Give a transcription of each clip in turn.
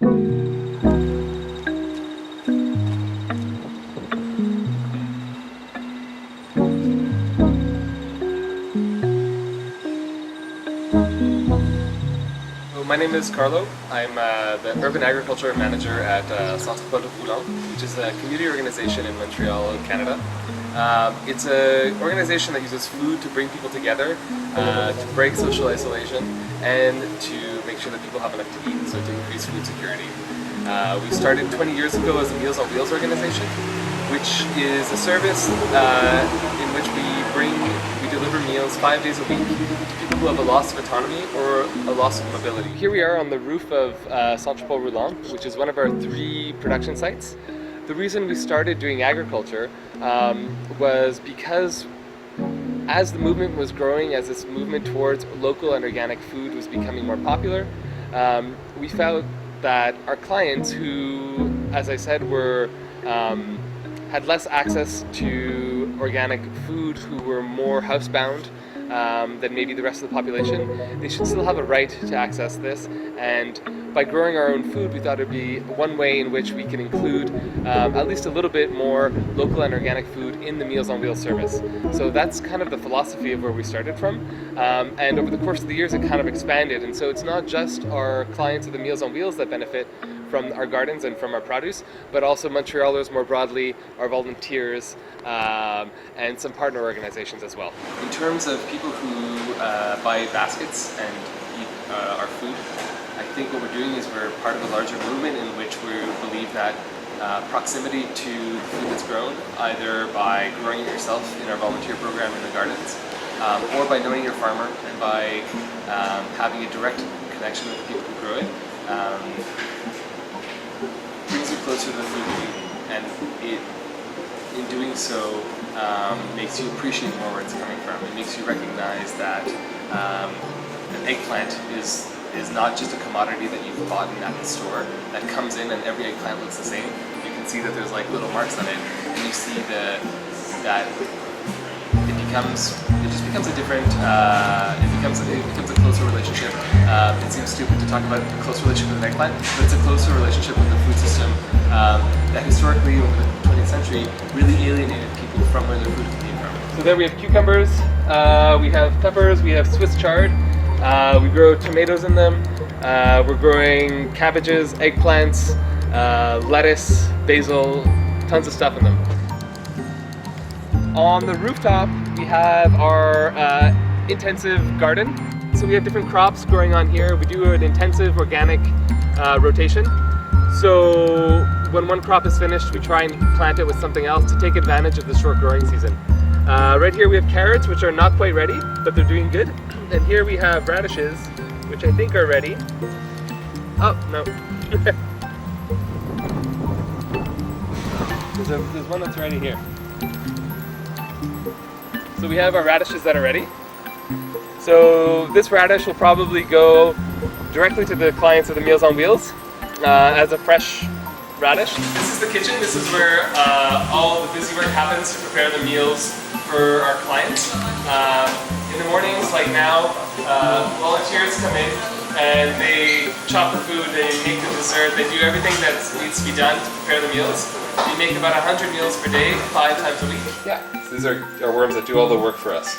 My name is Carlo. I'm the Urban Agriculture Manager at Santropol Roulant, which is a community organization in Montreal, Canada. It's an organization that uses food to bring people together, to break social isolation, and to make sure that people have enough to eat, so to increase food security. We started 20 years ago as a Meals on Wheels organization, which is a service in which we deliver meals 5 days a week to people who have a loss of autonomy or a loss of mobility. Here we are on the roof of Santropol Roulant, which is one of our 3 production sites. The reason we started doing agriculture was because as the movement was growing, as this movement towards local and organic food was becoming more popular, we found that our clients who, as I said, had less access to organic food, who were more housebound than maybe the rest of the population, they should still have a right to access this. And by growing our own food, we thought it would be one way in which we can include at least a little bit more local and organic food in the Meals on Wheels service. So that's kind of the philosophy of where we started from. And over the course of the years, it kind of expanded. And so it's not just our clients of the Meals on Wheels that benefit from our gardens and from our produce, but also Montrealers more broadly, our volunteers, and some partner organizations as well. In terms of people who buy baskets and eat our food, I think what we're doing is we're part of a larger movement in which we believe that proximity to the food that's grown, either by growing it yourself in our volunteer program in the gardens, or by knowing your farmer and by having a direct connection with the people who grow it, brings you closer to the food you eat, and it, in doing so, makes you appreciate more where it's coming from. It makes you recognize that an eggplant is not just a commodity that you've bought at the store that comes in and every eggplant looks the same. You can see that there's like little marks on it, and you see that it just becomes a different, it becomes a closer relationship. It seems stupid to talk about a close relationship with an eggplant, but it's a closer relationship with the food system that historically over the 20th century really alienated people from where their food came from. So there we have cucumbers, we have peppers, we have Swiss chard, we grow tomatoes in them, we're growing cabbages, eggplants, lettuce, basil, tons of stuff in them. On the rooftop, we have our intensive garden. So we have different crops growing on here. We do an intensive organic rotation. So when one crop is finished, we try and plant it with something else to take advantage of the short growing season. Right here we have carrots, which are not quite ready, but they're doing good. And here we have radishes, which I think are ready. Oh, no. There's one that's ready here. So we have our radishes that are ready. So this radish will probably go directly to the clients of the Meals on Wheels as a fresh radish. This is the kitchen. This is where all the busy work happens to prepare the meals for our clients. In the mornings, like now, volunteers come in and they chop the food, they make the dessert, they do everything that needs to be done to prepare the meals. We make about 100 meals per day, 5 times a week. Yeah, so these are our worms that do all the work for us.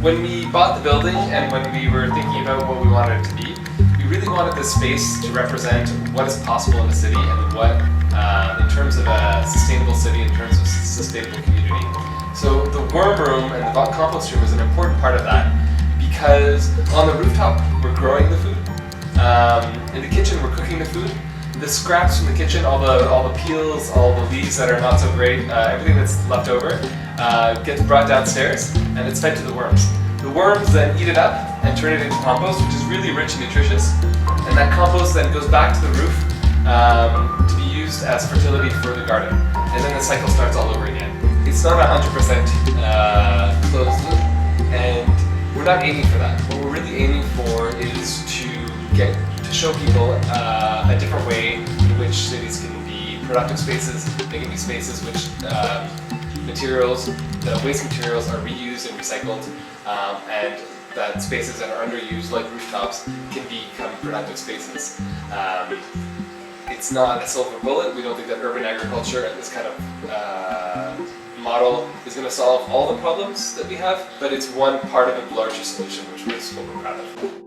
When we bought the building and when we were thinking about what we wanted it to be, we really wanted this space to represent what is possible in the city and what, in terms of a sustainable city, in terms of sustainable community. So the worm room and the compost room is an important part of that because on the rooftop we're growing the food. In the kitchen, we're cooking the food. The scraps from the kitchen, all the peels, all the leaves that are not so great, everything that's left over, gets brought downstairs and it's fed to the worms. The worms then eat it up and turn it into compost, which is really rich and nutritious. And that compost then goes back to the roof to be used as fertility for the garden. And then the cycle starts all over again. It's not 100% closed loop, and we're not aiming for that. What we're really aiming for is to show people a different way in which cities can be productive spaces. They can be spaces which waste materials are reused and recycled, and that spaces that are underused, like rooftops, can become productive spaces. It's not a silver bullet. We don't think that urban agriculture and this kind of model is going to solve all the problems that we have, but it's one part of a larger solution, which is what we're proud of.